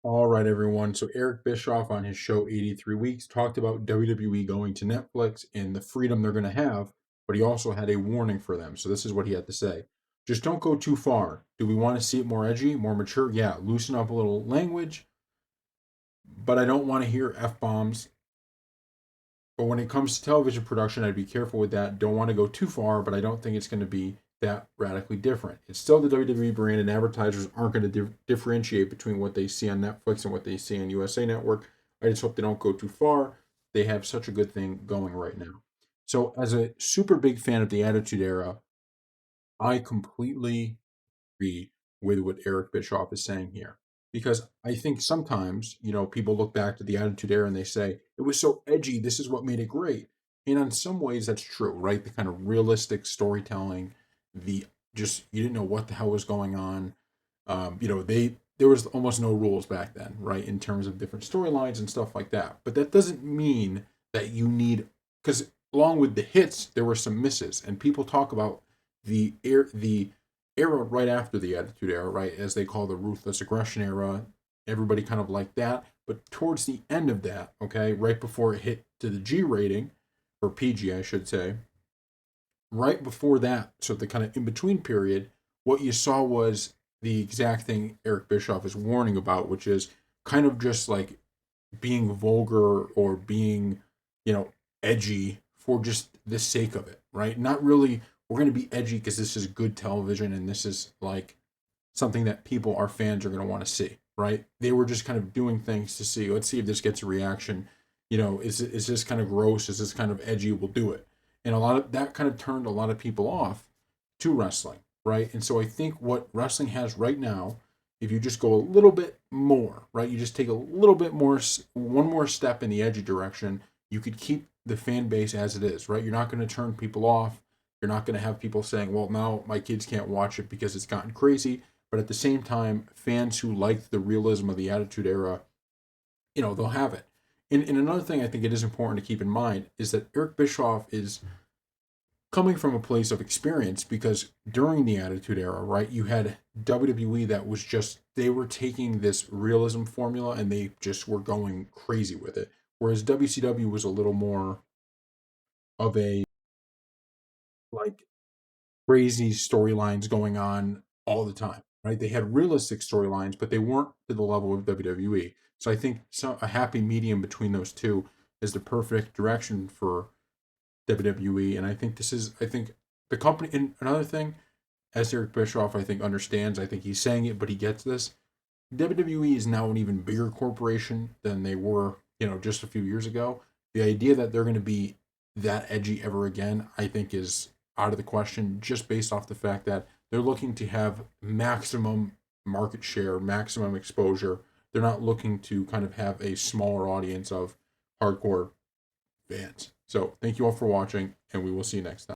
All right, everyone. So Eric Bischoff on his show 83 Weeks talked about WWE going to Netflix and the freedom they're going to have, but he also had a warning for them. So this is what he had to say. Just don't go too far. Do we want to see it more edgy, more mature? Yeah, loosen up a little language, but I don't want to hear F bombs. But when it comes to television production, I'd be careful with that. Don't want to go too far, but I don't think it's going to be that radically different. It's still the WWE brand, and advertisers aren't going to differentiate between what they see on Netflix and what they see on USA Network. I just hope they don't go too far. They have such a good thing going right now. So, as a super big fan of the Attitude Era, I completely agree with what Eric Bischoff is saying here. Because I think sometimes, people look back to the Attitude Era and they say, it was so edgy, this is what made it great. And in some ways, that's true, right? The kind of realistic storytelling, the just, you didn't know what the hell was going on. There was almost no rules back then, right? In terms of different storylines and stuff like that. But that doesn't mean that you need, because along with the hits, there were some misses. And people talk about the era right after the Attitude Era, right, as they call the Ruthless Aggression Era. Everybody kind of liked that. But towards the end of that, okay, right before it hit to the G rating, or PG, I should say, right before that, so the kind of in between period, what you saw was the exact thing Eric Bischoff is warning about, which is kind of just like being vulgar or being, you know, edgy for just the sake of it, right? Not really, we're going to be edgy because this is good television and this is like something that people, our fans, are going to want to see, right? They were just kind of doing things to see, let's see if this gets a reaction. Is this kind of gross? Is this kind of edgy? We'll do it. And a lot of that kind of turned a lot of people off to wrestling, right? And so I think what wrestling has right now, if you just go a little bit more, right? You just take a little bit more, one more step in the edgy direction, you could keep the fan base as it is, right? You're not going to turn people off. You're not going to have people saying, well, now my kids can't watch it because it's gotten crazy. But at the same time, fans who liked the realism of the Attitude Era, they'll have it. And another thing I think it is important to keep in mind is that Eric Bischoff is coming from a place of experience because during the Attitude Era, right, you had WWE that was just, they were taking this realism formula and they just were going crazy with it. Whereas WCW was a little more of a like crazy storylines going on all the time, right? They had realistic storylines, but they weren't to the level of WWE. So I think a happy medium between those two is the perfect direction for WWE. And I think the company, and another thing, as Eric Bischoff, I think, understands, I think he's saying it, but he gets this. WWE is now an even bigger corporation than they were, just a few years ago. The idea that they're going to be that edgy ever again, I think, is out of the question just based off the fact that they're looking to have maximum market share, maximum exposure. They're not looking to kind of have a smaller audience of hardcore fans. So thank you all for watching, and we will see you next time.